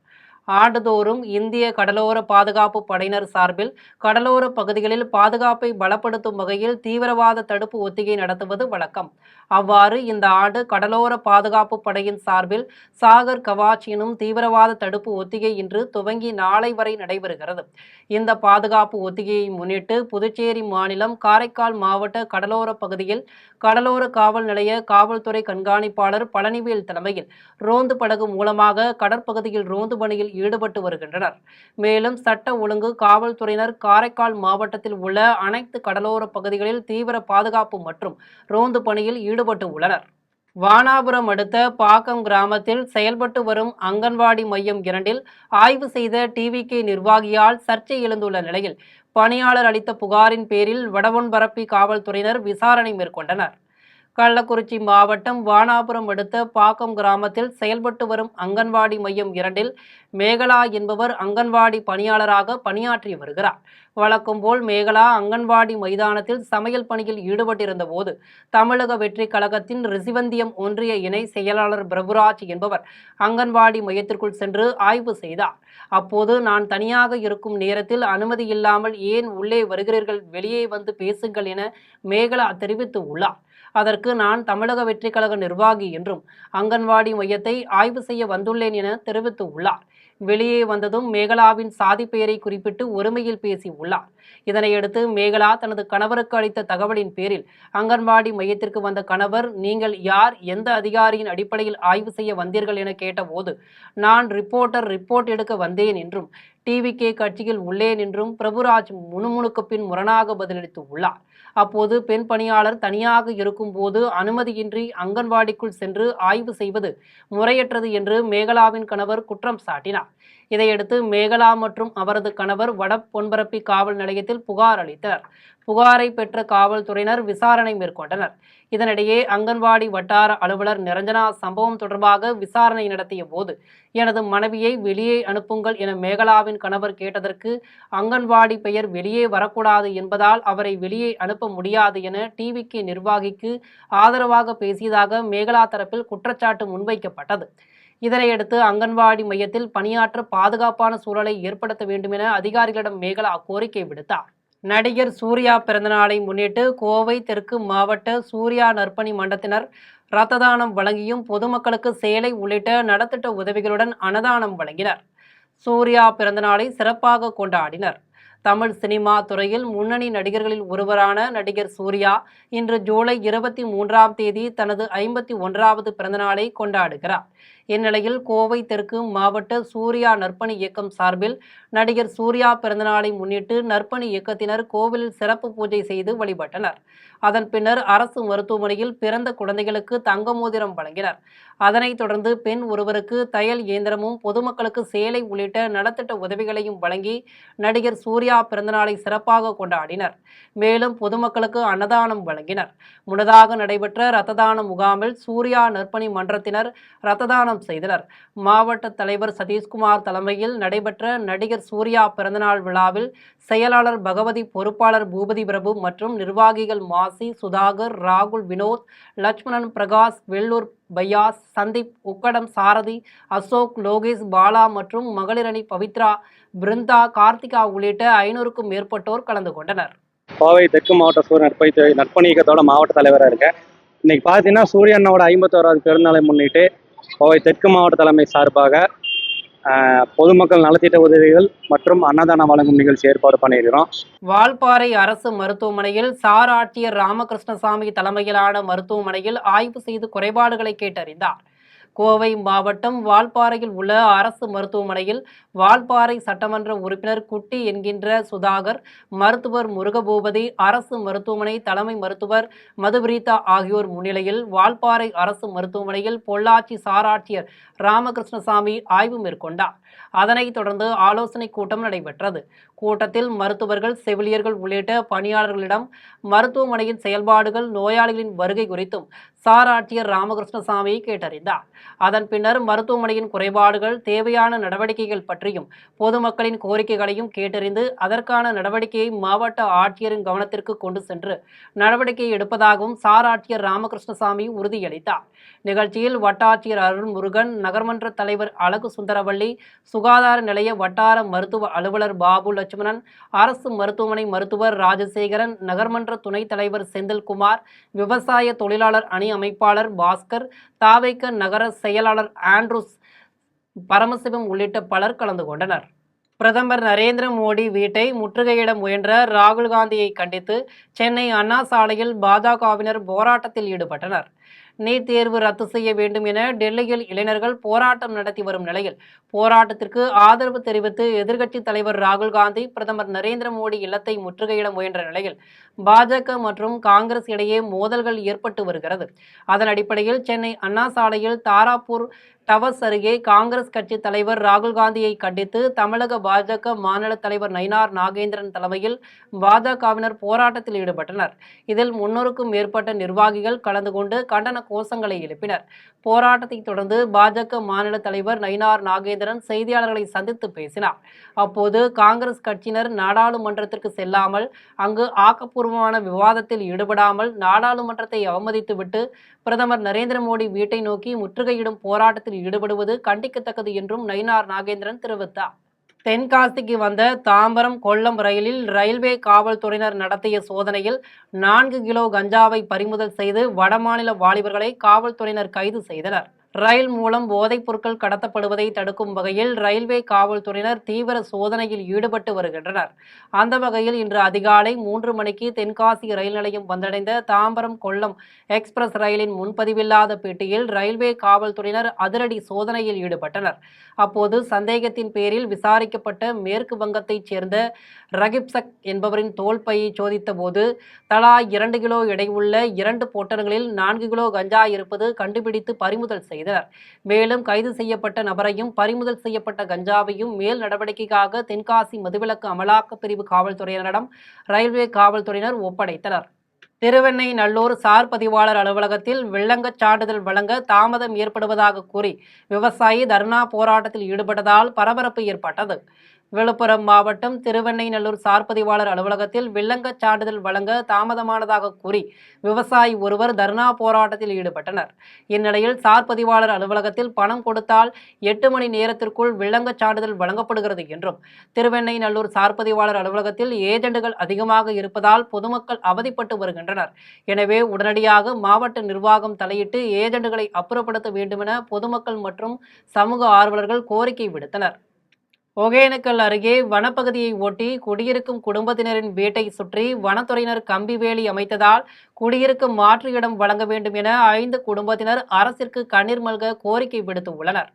ஆண்டுதோறும் இந்திய கடலோர பாதுகாப்பு படையினர் சார்பில் கடலோர பகுதிகளில் பாதுகாப்பை பலப்படுத்தும் வகையில் தீவிரவாத தடுப்பு ஒத்திகை நடத்துவது வழக்கம். அவ்வாறு இந்த ஆண்டு கடலோர பாதுகாப்பு படையின் சார்பில் சாகர் கவாச் எனும் தீவிரவாத தடுப்பு ஒத்திகை இன்று துவங்கி நாளை வரை நடைபெறுகிறது. இந்த பாதுகாப்பு ஒத்திகையை முன்னிட்டு புதுச்சேரி மாநிலம் காரைக்கால் மாவட்ட கடலோர பகுதியில் கடலோர காவல் நிலைய காவல்துறை கண்காணிப்பாளர் பழனிவேல் தலைமையில் ரோந்து படகு மூலமாக கடற்பகுதியில் ரோந்து பணியில் ஈடுபட்டு வருகின்றனர். மேலும் சட்ட ஒழுங்கு காவல்துறையினர் காரைக்கால் மாவட்டத்தில் உள்ள அனைத்து கடலோர பகுதிகளில் தீவிர பாதுகாப்பு மற்றும் ரோந்து பணியில் ஈடுபட்டு உள்ளனர். வானாபுரம் அடுத்த பாக்கம் கிராமத்தில் செயல்பட்டு வரும் அங்கன்வாடி மையம் 2இல் ஆய்வு செய்த டிவிகே நிர்வாகியால் சர்ச்சை எழுந்துள்ள நிலையில் பணியாளர் அளித்த புகாரின் பேரில் வடவன்பரப்பி காவல்துறையினர் விசாரணை மேற்கொண்டனர். கள்ளக்குறிச்சி மாவட்டம் வானாபுரம் அடுத்த பாக்கம் கிராமத்தில் செயல்பட்டு வரும் அங்கன்வாடி மையம் 2இல் மேகலா என்பவர் அங்கன்வாடி பணியாளராக பணியாற்றி வருகிறார். வழக்கம் போல் மேகலா அங்கன்வாடி மைதானத்தில் சமையல் பணியில் ஈடுபட்டிருந்த போது தமிழக வெற்றிக் கழகத்தின் ரிசிவந்தியம் ஒன்றிய இணை செயலாளர் பிரபுராஜ் என்பவர் அங்கன்வாடி மையத்திற்குள் சென்று ஆய்வு செய்தார். அப்போது நான் தனியாக இருக்கும் நேரத்தில் அனுமதி இல்லாமல் ஏன் உள்ளே வருகிறீர்கள், வெளியே வந்து பேசுங்கள் என மேகலா தெரிவித்து உள்ளார். அதற்கு நான் தமிழக வெற்றிக் கழக நிர்வாகி என்றும் அங்கன்வாடி மையத்தை ஆய்வு செய்ய வந்துள்ளேன் என தெரிவித்துள்ளார். வெளியே வந்ததும் மேகலாவின் சாதி பெயரை குறிப்பிட்டு ஒருமையில் பேசியுள்ளார். இதனையடுத்து மேகலா தனது கணவருக்கு அளித்த தகவலின் பேரில் அங்கன்வாடி மையத்திற்கு வந்த கணவர், நீங்கள் யார், எந்த அதிகாரியின் அடிப்படையில் ஆய்வு செய்ய வந்தீர்கள் என கேட்டபோது, நான் ரிப்போர்ட் எடுக்க வந்தேன் என்றும் டிவிகே கட்சியில் உள்ளேன் என்றும் பிரபுராஜ் முணுமுணுக்கு பின் முரணாக பதிலளித்துள்ளார். அப்போது பெண் பணியாளர் தனியாக இருக்கும்போது அனுமதியின்றி அங்கன்வாடிக்குள் சென்று ஆய்வு செய்வது முறையற்றது என்று மேகலாவின் கணவர் குற்றம் சாட்டினார். இதையடுத்து மேகலா மற்றும் அவரது கணவர் வட பொன்பரப்பி காவல் நிலையத்தில் புகார் அளித்தனர். புகாரை பெற்ற காவல்துறையினர் விசாரணை மேற்கொண்டனர். இதனிடையே அங்கன்வாடி வட்டார அலுவலர் நிரஞ்சனா சம்பவம் தொடர்பாக விசாரணை நடத்திய போது, எனது மனைவியை வெளியே அனுப்புங்கள் என மேகலாவின் கணவர் கேட்டதற்கு, அங்கன்வாடி பெயர் வெளியே வரக்கூடாது என்பதால் அவரை வெளியே அனுப்ப முடியாது என டிவிகே நிர்வாகிக்கு ஆதரவாக பேசியதாக மேகலா தரப்பில் குற்றச்சாட்டு முன்வைக்கப்பட்டது. இதனையடுத்து அங்கன்வாடி மையத்தில் பணியாற்ற பாதுகாப்பான சூழலை ஏற்படுத்த வேண்டும் என அதிகாரிகளிடம் மேகலா கோரிக்கை விடுத்தார். நடிகர் சூர்யா பிறந்தநாளை முன்னிட்டு கோவை தெற்கு மாவட்ட சூர்யா நற்பணி மன்றத்தினர் இரத்த தானம் வழங்கியும் பொதுமக்களுக்கு சேலை உள்ளிட்ட நலத்திட்ட உதவிகளுடன் அன்னதானம் வழங்கினர். சூர்யா பிறந்தநாளை சிறப்பாக கொண்டாடினர். தமிழ் சினிமா துறையில் முன்னணி நடிகர்களில் ஒருவரான நடிகர் சூர்யா இன்று ஜூலை 23ஆம் தேதி தனது 51வது பிறந்தநாளை கொண்டாடுகிறார். இந்நிலையில் கோவை தெற்கு மாவட்ட சூர்யா நற்பணி இயக்கம் சார்பில் நடிகர் சூர்யா பிறந்தநாளை முன்னிட்டு நற்பணி இயக்கத்தினர் கோவிலில் சிறப்பு பூஜை செய்து வழிபட்டனர். அதன் பின்னர் அரசு மருத்துவமனையில் பிறந்த குழந்தைகளுக்கு தங்க மோதிரம் வழங்கினர். அதனைத் தொடர்ந்து பெண் ஒருவருக்கு தையல் இயந்திரமும் பொதுமக்களுக்கு சேலை உள்ளிட்ட நலத்திட்ட உதவிகளையும் வழங்கி நடிகர் சூர்யா பிறந்தநாளை சிறப்பாக கொண்டாடினர். மேலும் பொதுமக்களுக்கு அன்னதானம் வழங்கினர். முன்னதாக நடைபெற்ற இரத்த தான முகாமில் சூர்யா நற்பணி மன்றத்தினர் இரத்த தானம் செய்தனர். மாவட்ட தலைவர் சதீஷ்குமார் தலைமையில் நடைபெற்ற நடிகர் சூர்யா பிறந்தநாள் விழாவில் செயலாளர் பகவதி, பொறுப்பாளர் பூபதி பிரபு மற்றும் நிர்வாகிகள் மாசி, சுதாகர், ராகுல், வினோத், லட்சுமணன், பிரகாஷ், வெள்ளூர் பையாஸ், சந்தீப், உக்கடம் சாரதி, அசோக், லோகேஷ், பாலா மற்றும் மகளிரணி பவித்ரா, பிருந்தா, கார்த்திகா உள்ளிட்ட 500க்கும் மேற்பட்டோர் கலந்து கொண்டனர். கோவை தெற்கு மாவட்ட சூரிய நற்பணி இயக்கத்தோட மாவட்ட தலைவராக இருக்கேன். இன்னைக்கு பார்த்தீங்கன்னா சூரிய அண்ணாவோட 51வது பிறந்தநாளை முன்னிட்டு கோவை தெற்கு மாவட்ட தலைமை சார்பாக பொதுமக்கள் நலத்திட்ட உதவிகள் மற்றும் அன்னதானம் வழங்கும் நிகழ்ச்சி ஏற்பாடு பண்ணியிருக்கிறோம். வால்பாறை அரசு மருத்துவமனையில் சார் ஆட்சியர் ராமகிருஷ்ணசாமி தலைமையிலான மருத்துவமனையில் ஆய்வு செய்து குறைபாடுகளை கேட்டறிந்தார். கோவை மாவட்டம் வால்பாறையில் உள்ள அரசு மருத்துவமனையில் வால்பாறை சட்டமன்ற உறுப்பினர் குட்டி என்கின்ற சுதாகர், மருத்துவர் முருகபூபதி, அரசு மருத்துவமனை தலைமை மருத்துவர் மதுபிரீதா ஆகியோர் முன்னிலையில் வால்பாறை அரசு மருத்துவமனையில் பொள்ளாச்சி சார் ஆட்சியர் ராமகிருஷ்ணசாமி ஆய்வு மேற்கொண்டார். அதனைத் தொடர்ந்து ஆலோசனை கூட்டம் நடைபெற்றது. கூட்டத்தில் மருத்துவர்கள், செவிலியர்கள் உள்ளிட்ட பணியாளர்களிடம் மருத்துவமனையின் செயல்பாடுகள், நோயாளிகளின் வருகை குறித்தும் சார் ஆட்சியர் ராமகிருஷ்ணசாமி கேட்டறிந்தார். அதன் பின்னர் மருத்துவமனையின் குறைபாடுகள், தேவையான நடவடிக்கைகள் பற்றியும் பொதுமக்களின் கோரிக்கைகளையும் கேட்டறிந்து அதற்கான நடவடிக்கையை மாவட்ட ஆட்சியரின் கவனத்திற்கு கொண்டு சென்று நடவடிக்கை எடுப்பதாகவும் சார் ஆட்சியர் ராமகிருஷ்ணசாமி உறுதியளித்தார். நிகழ்ச்சியில் வட்டாட்சியர் அருள்முருகன், நகர்மன்ற தலைவர் அழகு சுந்தரவள்ளி, சுகாதார நிலைய வட்டார மருத்துவ அலுவலர் பாபு லட்சுமணன், அரசு மருத்துவமனை மருத்துவர் ராஜசேகரன், நகர்மன்ற துணைத் தலைவர் செந்தில்குமார், விவசாய தொழிலாளர் அணி அமைப்பாளர் பாஸ்கர், தாவேக நகர செயலாளர் ஆண்ட்ரூஸ், பரமசிவம் உள்ளிட்ட பலர் கலந்து கொண்டனர். பிரதமர் நரேந்திர மோடி வீட்டை முற்றுகையிட முயன்ற ராகுல் காந்தியை கண்டித்து சென்னை அண்ணா சாலையில் பாஜகவினர் போராட்டத்தில் ஈடுபட்டனர். நீட் தேர்வு ரத்து செய்ய வேண்டும் என டெல்லியில் இளைஞர்கள் போராட்டம் நடத்தி வரும் நிலையில் போராட்டத்திற்கு ஆதரவு தெரிவித்து எதிர்க்கட்சித் தலைவர் ராகுல் காந்தி பிரதமர் நரேந்திர மோடி இல்லத்தை முற்றுகையிட முயன்ற நிலையில் பாஜக மற்றும் காங்கிரஸ் இடையே மோதல்கள் ஏற்பட்டு வருகிறது. அதன் அடிப்படையில் சென்னை அண்ணா சாலையில் தாராப்பூர் டவர்ஸ் அருகே காங்கிரஸ் கட்சி தலைவர் ராகுல் காந்தியை கண்டித்து தமிழக பாஜக மாநில தலைவர் நயினார் நாகேந்திரன் தலைமையில் பாஜகவினர் போராட்டத்தில் ஈடுபட்டனர். இதில் 300க்கும் மேற்பட்ட நிர்வாகிகள் கலந்து கொண்டு கண்டன கோஷங்களை எழுப்பினர். போராட்டத்தை தொடர்ந்து பாஜக மாநில தலைவர் நயினார் நாகேந்திரன் செய்தியாளர்களை சந்தித்து பேசினார். அப்போது காங்கிரஸ் கட்சியினர் நாடாளுமன்றத்திற்கு செல்லாமல், அங்கு ஆக்கப்பூர்வமான விவாதத்தில் ஈடுபடாமல் நாடாளுமன்றத்தை அவமதித்துவிட்டு பிரதமர் நரேந்திர மோடி வீட்டை நோக்கி முற்றுகையிடும் போராட்டத்தில் ஈடுபடுவது கண்டிக்கத்தக்கது என்றும் நயினார் நாகேந்திரன் தெரிவித்தார். தென்காசிக்கு வந்த தாம்பரம் கொல்லம் ரயிலில் ரயில்வே காவல்துறையினர் நடத்திய சோதனையில் 4 கிலோ கஞ்சாவை பறிமுதல் செய்து வடமாநில வாலிபர்களை காவல்துறையினர் கைது செய்தனர். ரயில் மூலம் போதைப் பொருட்கள் கடத்தப்படுவதை தடுக்கும் வகையில் ரயில்வே காவல்துறையினர் தீவிர சோதனையில் ஈடுபட்டு வருகின்றனர். அந்த வகையில் இன்று அதிகாலை 3 மணிக்கு தென்காசி ரயில் நிலையம் வந்தடைந்த தாம்பரம் கொல்லம் எக்ஸ்பிரஸ் ரயிலின் முன்பதிவில்லாத பெட்டியில் ரயில்வே காவல்துறையினர் அதிரடி சோதனையில் ஈடுபட்டனர். அப்போது சந்தேகத்தின் பேரில் விசாரிக்கப்பட்ட மேற்கு வங்கத்தைச் சேர்ந்த ரகிப்சக் என்பவரின் தோல் பையை சோதித்த போது தலா 2 கிலோ எடையுள்ள 2 பொட்டல்களில் 4 கிலோ கஞ்சா இருப்பது கண்டுபிடித்து பறிமுதல் செய்தனர். மேலும் கைது செய்யப்பட்ட நபரையும் பறிமுதல் செய்யப்பட்ட கஞ்சாவையும் மேல் நடவடிக்கைக்காக தென்காசி மதுவிலக்கு அமலாக்கப் பிரிவு காவல்துறையினரிடம் ரயில்வே காவல்துறையினர் ஒப்படைத்தனர். திருவெண்ணெய்நல்லூர் சார் பதிவாளர் அலுவலகத்தில் வெள்ளங்கச் சான்றிதழ் வழங்க தாமதம் ஏற்படுவதாக கூறி விவசாயி தர்ணா போராட்டத்தில் ஈடுபட்டதால் பரபரப்பு ஏற்பட்டது. விழுப்புரம் மாவட்டம் திருவெண்ணெய்நல்லூர் சார் பதிவாளர் அலுவலகத்தில் வெள்ளங்கச் சான்றிதழ் வழங்க தாமதமானதாக கூறி விவசாயி ஒருவர் தர்ணா போராட்டத்தில் ஈடுபட்டனர். இந்நிலையில் சார் பதிவாளர் அலுவலகத்தில் பணம் கொடுத்தால் 8 மணி நேரத்திற்குள் வெள்ளங்கச் சான்றிதழ் வழங்கப்படுகிறது என்றும், திருவெண்ணெய்நல்லூர் சார் பதிவாளர் அலுவலகத்தில் ஏஜென்ட்டுகள் அதிகமாக இருப்பதால் பொதுமக்கள் அவதிப்பட்டு வருகின்றனர். எனவே உடனடியாக மாவட்ட நிர்வாகம் தலையிட்டு ஏஜென்ட்டுகளை அப்புறப்படுத்த வேண்டுமென பொதுமக்கள் மற்றும் சமூக ஆர்வலர்கள் கோரிக்கை விடுத்தனர். ஒகேனக்கல் அருகே வனப்பகுதியை ஒட்டி குடியிருக்கும் குடும்பத்தினரின் வீட்டை சுற்றி வனத்துறையினர் கம்பி வேலி அமைத்ததால் குடியிருக்கும் மாற்று இடம் வழங்க வேண்டும் என 5 குடும்பத்தினர் அரசிற்கு கண்ணீர் மல்க கோரிக்கை விடுத்துள்ளனர்.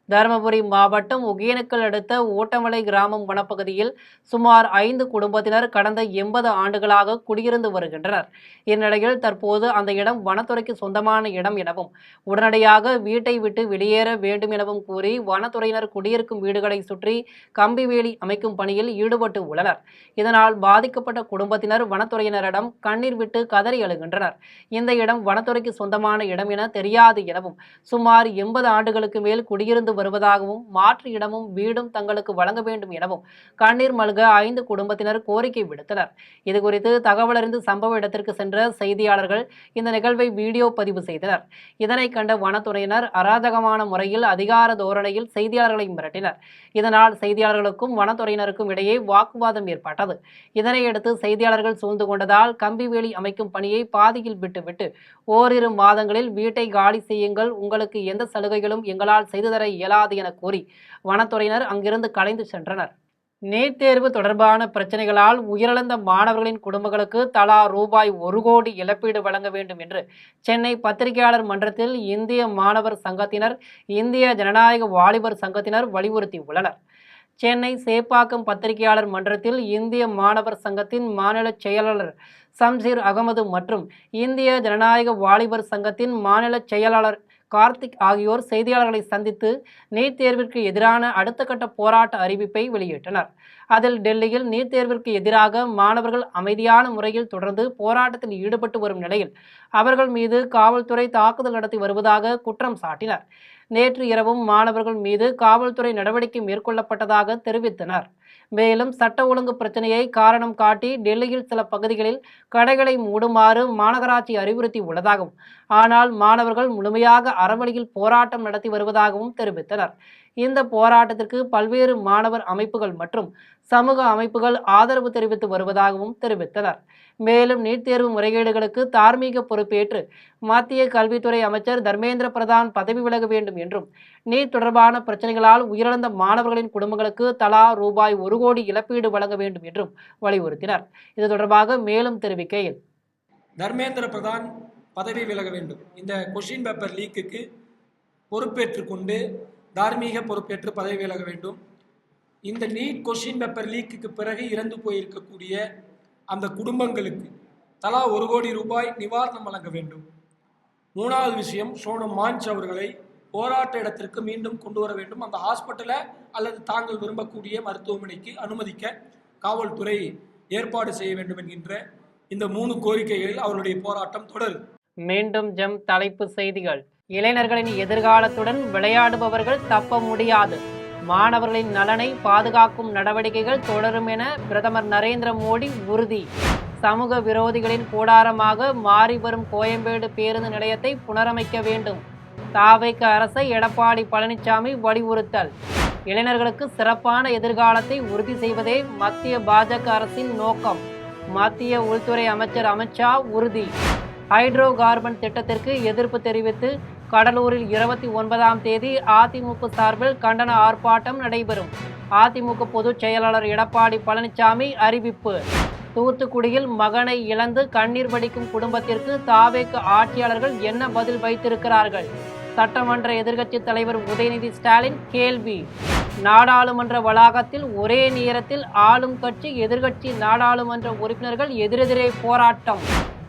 தருமபுரி மாவட்டம் ஒகேனக்கல் அடுத்த ஓட்டமலை கிராமம் வனப்பகுதியில் சுமார் 5 குடும்பத்தினர் கடந்த 80 ஆண்டுகளாக குடியிருந்து வருகின்றனர். இந்நிலையில் தற்போது அந்த இடம் வனத்துறைக்கு சொந்தமான இடம் எனவும் உடனடியாக வீட்டை விட்டு வெளியேற வேண்டும் எனவும் கூறி வனத்துறையினர் குடியிருக்கும் வீடுகளை சுற்றி கம்பி வேலி அமைக்கும் பணியில் ஈடுபட்டு உள்ளனர். இதனால் பாதிக்கப்பட்ட குடும்பத்தினர் வனத்துறையினரிடம் கண்ணீர் விட்டு கதறி அழுகின்றனர். இந்த இடம் வனத்துறைக்கு சொந்தமான இடம் என தெரியாது எனவும் சுமார் 80 ஆண்டுகளுக்கு மேல் குடியிருந்து வருவதாகவும் மாற்று இடமும் வீடும் தங்களுக்கு வழங்க வேண்டும் எனவும் கண்ணீர் மல்க 5 குடும்பத்தினர் கோரிக்கை விடுத்தனர். இதுகுறித்து தகவல் அறிந்து சம்பவ இடத்திற்கு சென்ற செய்தியாளர்கள் இந்த நிகழ்வை வீடியோ பதிவு செய்தனர். இதனை கண்ட வனத்துறையினர் அராஜகமான முறையில் அதிகார தோரணையில் செய்தியாளர்களை மிரட்டினர். இதனால் செய்தியாளர்களுக்கும் வனத்துறையினருக்கும் இடையே வாக்குவாதம் ஏற்பட்டது. இதனையடுத்து செய்தியாளர்கள் சூழ்ந்து கொண்டதால் கம்பி வேலி அமைக்கும் பணியை பாதியில் விட்டுவிட்டு ஓரிரு மாதங்களில் வீட்டை காலி செய்யுங்கள், உங்களுக்கு எந்த சலுகைகளும் எங்களால் செய்து தர இயலாது என கூறி வனத்துறையினர் அங்கிருந்து கலைந்து சென்றனர். நீட் தேர்வு தொடர்பான பிரச்சனைகளால் உயிரிழந்த மாணவர்களின் குடும்பங்களுக்கு தலா ரூபாய் 1 கோடி இழப்பீடு வழங்க வேண்டும் என்று சென்னை பத்திரிகையாளர் மன்றத்தில் இந்திய மாணவர் சங்கத்தினர், இந்திய ஜனநாயக வாலிபர் சங்கத்தினர் வலியுறுத்தியுள்ளனர். சென்னை சேப்பாக்கம் பத்திரிகையாளர் மன்றத்தில் இந்திய மாணவர் சங்கத்தின் மாநில செயலாளர் சம்சீர் அகமது மற்றும் இந்திய ஜனநாயக வாலிபர் சங்கத்தின் மாநில செயலாளர் கார்த்திக் ஆகியோர் செய்தியாளர்களை சந்தித்து நீட் தேர்விற்கு எதிரான அடுத்த கட்ட போராட்ட அறிவிப்பை வெளியிட்டனர். அதில் டெல்லியில் நீட் தேர்விற்கு எதிராக மாணவர்கள் அமைதியான முறையில் தொடர்ந்து போராட்டத்தில் ஈடுபட்டு வரும் நிலையில் அவர்கள் மீது காவல்துறை தாக்குதல் நடத்தி வருவதாக குற்றம் சாட்டினர். நேற்று இரவும் மாணவர்கள் மீது காவல்துறை நடவடிக்கை மேற்கொள்ளப்பட்டதாக தெரிவித்தனர். மேலும் சட்ட ஒழுங்கு பிரச்சனையை காரணம் காட்டி டெல்லியில் சில பகுதிகளில் கடைகளை மூடுமாறு மாநகராட்சி அறிவுறுத்தி உள்ளதாகவும், ஆனால் மாணவர்கள் முழுமையாக அறவழியில் போராட்டம் நடத்தி வருவதாகவும் தெரிவித்தனர். இந்த போராட்டத்திற்கு பல்வேறு மாணவர் அமைப்புகள் மற்றும் சமூக அமைப்புகள் ஆதரவு தெரிவித்து வருவதாகவும் தெரிவித்தனர். மேலும் நீட் தேர்வு முறைகேடுகளுக்கு தார்மீக பொறுப்பேற்று மத்திய கல்வித்துறை அமைச்சர் தர்மேந்திர பிரதான் பதவி விலக வேண்டும் என்றும், நீட் தொடர்பான பிரச்சனைகளால் உயிரிழந்த மாணவர்களின் குடும்பங்களுக்கு தலா ரூபாய் 1 கோடி இழப்பீடு வழங்க வேண்டும் என்றும் வலியுறுத்தினர். இது தொடர்பாக மேலும் தெரிவிக்கையில், தர்மேந்திர பிரதான் பதவி விலக வேண்டும், இந்த கொஸ்டின் பேப்பர் லீக்குக்கு பொறுப்பேற்றுக் கொண்டு தார்மீக பொறுப்பேற்று பதவி விலக வேண்டும். இந்த நீட் கொஸ்டின் பேப்பர் லீக்குக்கு பிறகு இறந்து போயிருக்கக்கூடிய அந்த குடும்பங்களுக்கு தலா 1 கோடி ரூபாய் நிவாரணம் வழங்க வேண்டும். 3வது விஷயம், சோனம் மாஞ்ச் அவர்களை போராட்ட இடத்திற்கு மீண்டும் கொண்டு வர வேண்டும். அந்த ஹாஸ்பிட்டலை அல்லது தாங்கள் விரும்பக்கூடிய மருத்துவமனைக்கு அனுமதிக்க காவல்துறை ஏற்பாடு செய்ய வேண்டும் என்கின்ற இந்த 3 கோரிக்கைகளில் அவருடைய போராட்டம் தொடரும். மீண்டும் ஜெம் தலைப்பு செய்திகள். இளைஞர்களின் எதிர்காலத்துடன் விளையாடுபவர்கள் தப்ப முடியாது. மாணவர்களின் நலனை பாதுகாக்கும் நடவடிக்கைகள் தொடரும் என பிரதமர் நரேந்திர மோடி உறுதி. சமூக விரோதிகளின் கூடாரமாக மாறி வரும் கோயம்பேடு பேருந்து நிலையத்தை புனரமைக்க வேண்டும். தாவேக அரசை எடப்பாடி பழனிசாமி வலியுறுத்தல். இளைஞர்களுக்கு சிறப்பான எதிர்காலத்தை உறுதி செய்வதே மத்திய பாஜக அரசின் நோக்கம். மத்திய உள்துறை அமைச்சர் அமித்ஷா உறுதி. ஹைட்ரோ கார்பன் திட்டத்திற்கு எதிர்ப்பு தெரிவித்து கடலூரில் 29ஆம் தேதி அதிமுக சார்பில் கண்டன ஆர்ப்பாட்டம் நடைபெறும். அதிமுக பொதுச் செயலாளர் எடப்பாடி பழனிசாமி அறிவிப்பு. தூத்துக்குடியில் மகனை இழந்து கண்ணீர் வடிக்கும் குடும்பத்திற்கு தாவேக ஆட்சியாளர்கள் என்ன பதில் வைத்திருக்கிறார்கள்? சட்டமன்ற எதிர்க்கட்சித் தலைவர் உதயநிதி ஸ்டாலின் கேள்வி. நாடாளுமன்ற வளாகத்தில் ஒரே நேரத்தில் ஆளும் கட்சி எதிர்க்கட்சி நாடாளுமன்ற உறுப்பினர்கள் எதிரெதிரே போராட்டம்.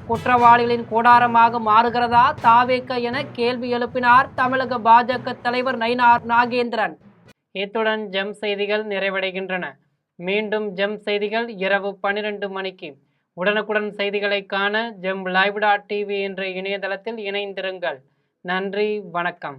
குற்றவாளிகளின் கூடாரமாக மாறுகிறதா தாவேக என கேள்வி எழுப்பினார் தமிழக பாஜக தலைவர் நயினார் நாகேந்திரன். இத்துடன் ஜெம் செய்திகள் நிறைவடைகின்றன. மீண்டும் ஜெம் செய்திகள் இரவு 12 மணிக்கு. உடனுக்குடன் செய்திகளை காண ஜெம் லைவ்.tv என்ற இணையதளத்தில் இணைந்திருங்கள். நன்றி, வணக்கம்.